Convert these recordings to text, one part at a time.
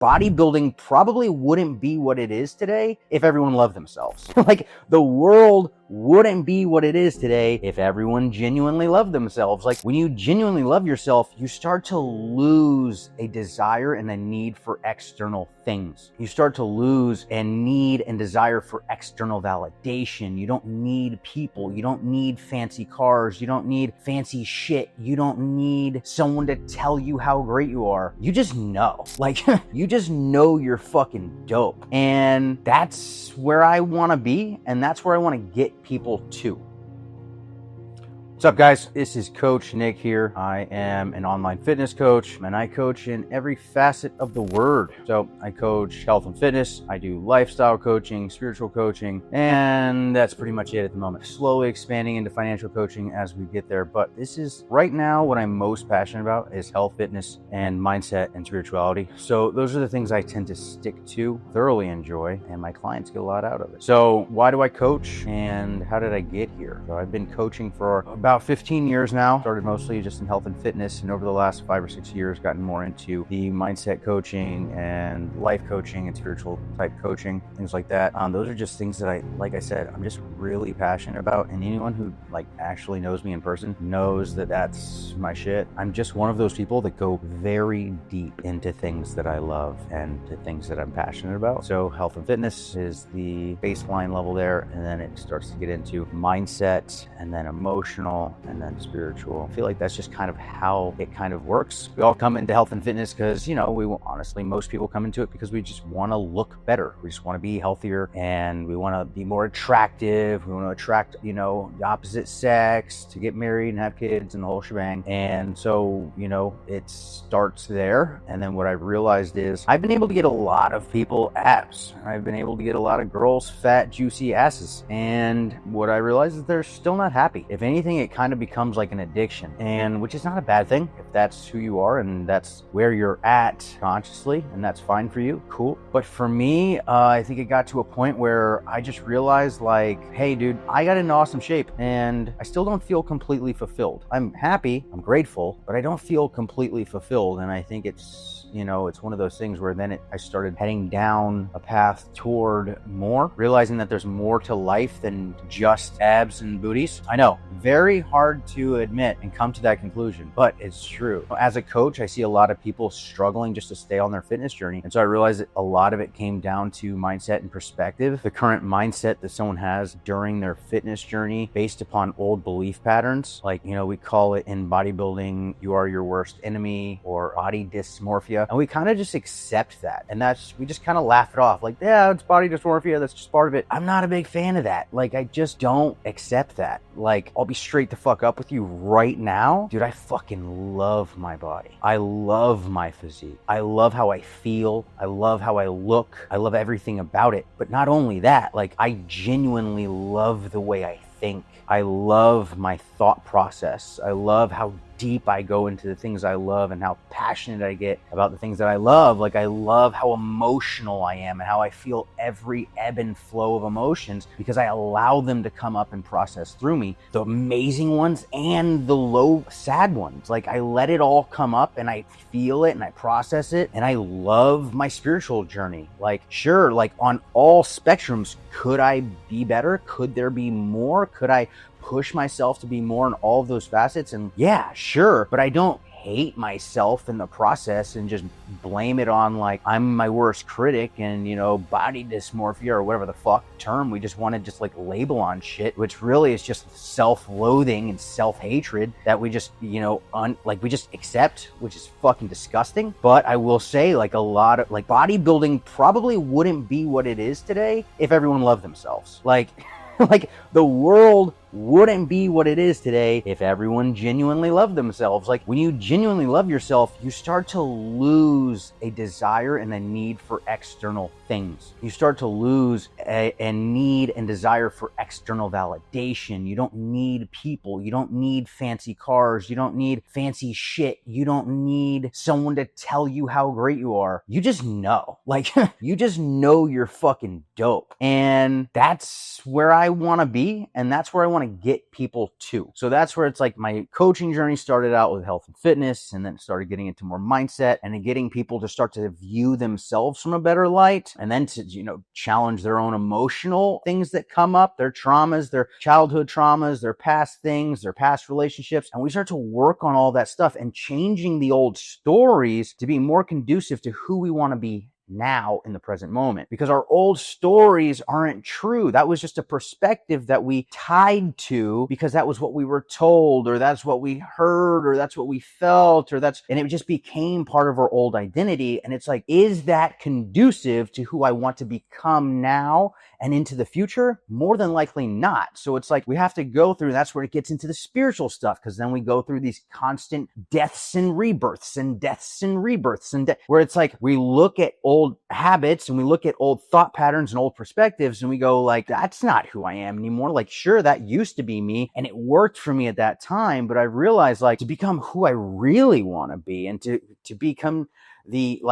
bodybuilding probably wouldn't be what it is today if everyone loved themselves. Like, the world wouldn't be what it is today if everyone genuinely loved themselves. Like, when you genuinely love yourself, you start to lose a desire and a need for external things. You start to lose a need and desire for external validation. You don't need people. You don't need fancy cars. You don't need fancy shit. You don't need someone to tell you how great you are. You just know. Like, you just know you're fucking dope. And that's where I want to be, and that's where I want to get people to. What's up, guys? This is Coach Nick here. I am an online fitness coach, and I coach in every facet of the word. So I coach health and fitness, I do lifestyle coaching, spiritual coaching, and that's pretty much it at the moment. Slowly expanding into financial coaching as we get there. But this is right now what I'm most passionate about is health, fitness, and mindset and spirituality. So those are the things I tend to stick to, thoroughly enjoy, and my clients get a lot out of it. So why do I coach, and how did I get here? So I've been coaching for about 15 years now. Started mostly just in health and fitness, and over the last 5 or 6 years gotten more into the mindset coaching and life coaching and spiritual type coaching, things like that. Those are just things that like I said, I'm just really passionate about, and anyone who actually knows me in person knows that that's my shit. I'm just one of those people that go very deep into things that I love and to things that I'm passionate about. So health and fitness is the baseline level there, and then it starts to get into mindset, and then emotional, and then spiritual. I feel like that's just kind of how it kind of works. We all come into health and fitness because, honestly, most people come into it because we just want to look better. We just want to be healthier, and we want to be more attractive. We want to attract, the opposite sex, to get married and have kids and the whole shebang. And so, it starts there. And then what I've realized is I've been able to get a lot of people abs. I've been able to get a lot of girls fat, juicy asses. And what I realized is they're still not happy. If anything, it kind of becomes like an addiction, and which is not a bad thing if that's who you are and that's where you're at consciously, and that's fine for you, cool. But for me, I think it got to a point where I just realized, hey dude, I got into awesome shape and I still don't feel completely fulfilled. I'm happy, I'm grateful, but I don't feel completely fulfilled. And I think it's it's one of those things where then I started heading down a path toward more, realizing that there's more to life than just abs and booties. I know, very hard to admit and come to that conclusion, but it's true. As a coach, I see a lot of people struggling just to stay on their fitness journey. And so I realized that a lot of it came down to mindset and perspective, the current mindset that someone has during their fitness journey based upon old belief patterns. We call it in bodybuilding, you are your worst enemy, or body dysmorphia. And we kind of just accept that. And we just kind of laugh it off. Yeah, it's body dysmorphia. That's just part of it. I'm not a big fan of that. I just don't accept that. I'll be straight the fuck up with you right now. Dude, I fucking love my body. I love my physique. I love how I feel. I love how I look. I love everything about it. But not only that, I genuinely love the way I think. I love my thought process. I love how deep I go into the things I love and how passionate I get about the things that I love. I love how emotional I am and how I feel every ebb and flow of emotions because I allow them to come up and process through me, the amazing ones and the low, sad ones. I let it all come up and I feel it and I process it, and I love my spiritual journey. Sure, on all spectrums, could I be better? Could there be more? Could I push myself to be more in all of those facets? And yeah, sure, but I don't hate myself in the process and just blame it on I'm my worst critic and body dysmorphia or whatever the fuck term we just want to just label on shit, which really is just self-loathing and self-hatred that we just we just accept, which is fucking disgusting. But I will say a lot of bodybuilding probably wouldn't be what it is today if everyone loved themselves. The world wouldn't be what it is today if everyone genuinely loved themselves. When you genuinely love yourself, you start to lose a desire and a need for external things. You start to lose a need and desire for external validation. You don't need people. You don't need fancy cars. You don't need fancy shit. You don't need someone to tell you how great you are. You just know. You just know you're fucking dope. And that's where I want to be, and that's where I want want to get people to? So that's where it's like my coaching journey started out with health and fitness, and then started getting into more mindset and then getting people to start to view themselves from a better light, and then to, challenge their own emotional things that come up, their traumas, their childhood traumas, their past things, their past relationships. And we start to work on all that stuff and changing the old stories to be more conducive to who we want to be now in the present moment, because our old stories aren't true. That was just a perspective that we tied to because that was what we were told, or that's what we heard, or that's what we felt, and it just became part of our old identity. And it's like, is that conducive to who I want to become now and into the future? More than likely not. So it's like we have to go through, that's where it gets into the spiritual stuff, because then we go through these constant deaths and rebirths where it's like we look at old habits and we look at old thought patterns and old perspectives and we go like, that's not who I am anymore. Like, sure, that used to be me and it worked for me at that time, but I realized, like, to become who I really want to be and to become the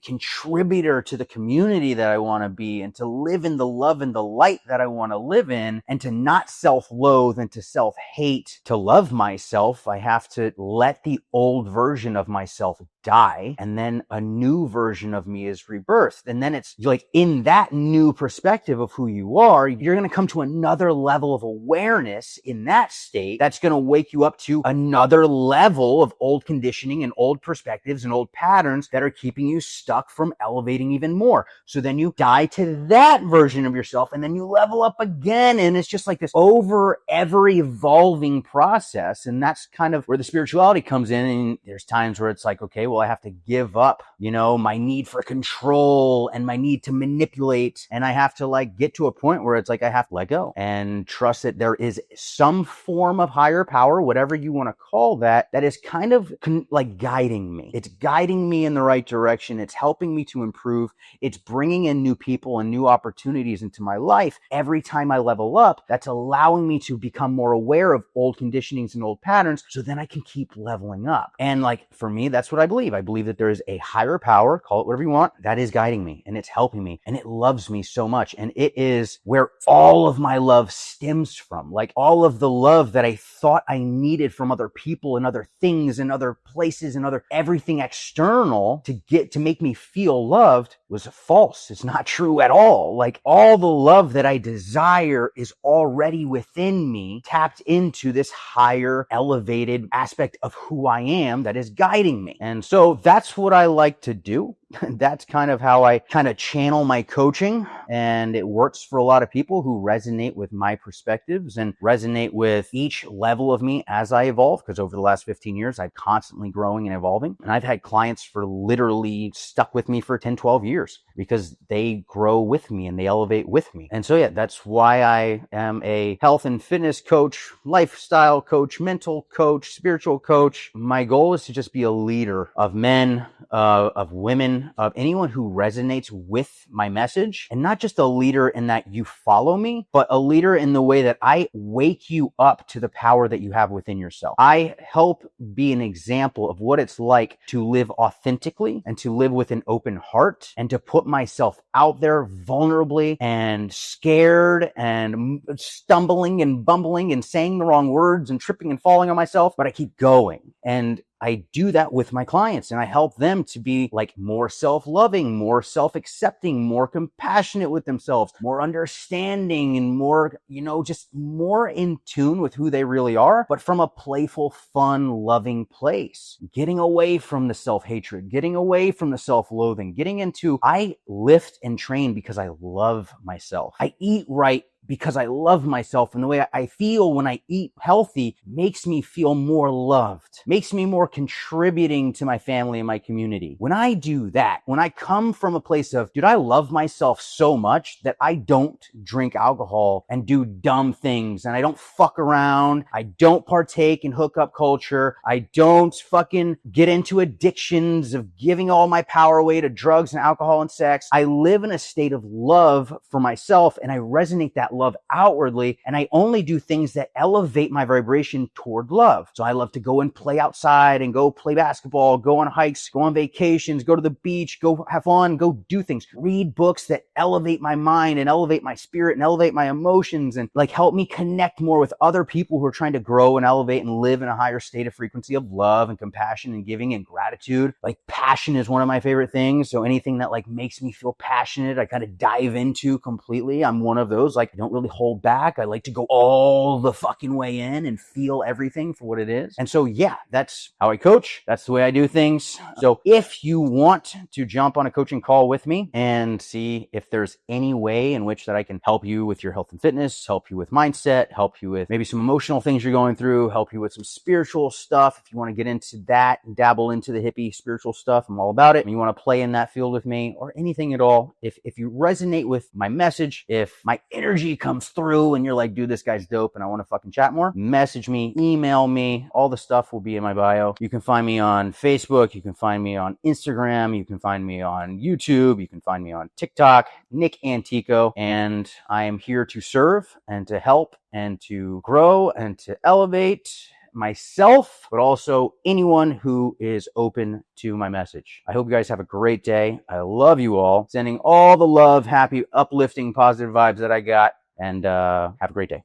contributor to the community that I want to be, and to live in the love and the light that I want to live in, and to not self-loathe and to self-hate, to love myself, I have to let the old version of myself die, and then a new version of me is rebirthed. And then it's like, in that new perspective of who you are, you're going to come to another level of awareness in that state that's going to wake you up to another level of old conditioning and old perspectives and old patterns that are keeping you stuck from elevating even more. So then you die to that version of yourself and then you level up again. And it's just like this ever evolving process. And that's kind of where the spirituality comes in. And there's times where it's like, okay, well, I have to give up, my need for control and my need to manipulate. And I have to get to a point where it's like, I have to let go and trust that there is some form of higher power, whatever you want to call that is kind of guiding me. It's guiding me in the right direction. It's helping me to improve. It's bringing in new people and new opportunities into my life. Every time I level up, that's allowing me to become more aware of old conditionings and old patterns, so then I can keep leveling up. And for me, that's what I believe. I believe that there is a higher power, call it whatever you want, that is guiding me and it's helping me and it loves me so much. And it is where all of my love stems from. All of the love that I thought I needed from other people and other things and other places and everything external to make me feel loved was false. It's not true at all. All the love that I desire is already within me, tapped into this higher elevated aspect of who I am that is guiding me. And so that's what I like to do. That's kind of how I kind of channel my coaching, and it works for a lot of people who resonate with my perspectives and resonate with each level of me as I evolve, because over the last 15 years, I'm constantly growing and evolving. And I've had clients for literally stuck with me for 10, 12 years because they grow with me and they elevate with me. And so, yeah, that's why I am a health and fitness coach, lifestyle coach, mental coach, spiritual coach. My goal is to just be a leader of men, of women, of anyone who resonates with my message, and not just a leader in that you follow me, but a leader in the way that I wake you up to the power that you have within yourself. I help be an example of what it's like to live authentically and to live with an open heart and to put myself out there vulnerably and scared and stumbling and bumbling and saying the wrong words and tripping and falling on myself, but I keep going. And I do that with my clients, and I help them to be more self-loving, more self-accepting, more compassionate with themselves, more understanding, and more, just more in tune with who they really are, but from a playful, fun, loving place. Getting away from the self-hatred, getting away from the self-loathing, getting into, I lift and train because I love myself. I eat right because I love myself, and the way I feel when I eat healthy makes me feel more loved, makes me more contributing to my family and my community. When I do that, when I come from a place of, dude, I love myself so much that I don't drink alcohol and do dumb things, and I don't fuck around, I don't partake in hookup culture, I don't fucking get into addictions of giving all my power away to drugs and alcohol and sex. I live in a state of love for myself, and I resonate that love outwardly, and I only do things that elevate my vibration toward love. So I love to go and play outside and go play basketball, go on hikes, go on vacations, go to the beach, go have fun, go do things, read books that elevate my mind and elevate my spirit and elevate my emotions and like help me connect more with other people who are trying to grow and elevate and live in a higher state of frequency of love and compassion and giving and gratitude. Like passion is one of my favorite things. So anything that like makes me feel passionate, I kind of dive into completely. I'm one of those. Like I don't really hold back. I like to go all the fucking way in and feel everything for what it is. And so yeah, that's how I coach. That's the way I do things. So if you want to jump on a coaching call with me and see if there's any way in which that I can help you with your health and fitness, help you with mindset, help you with maybe some emotional things you're going through, help you with some spiritual stuff. If you want to get into that and dabble into the hippie spiritual stuff, I'm all about it. And you want to play in that field with me or anything at all. If you resonate with my message, if my energy comes through and you're like, dude, this guy's dope and I want to fucking chat more, message me, email me. All the stuff will be in my bio. You can find me on Facebook. You can find me on Instagram. You can find me on YouTube. You can find me on TikTok, Nick Antico. And I am here to serve and to help and to grow and to elevate myself, but also anyone who is open to my message. I hope you guys have a great day. I love you all. Sending all the love, happy, uplifting, positive vibes that I got, and have a great day.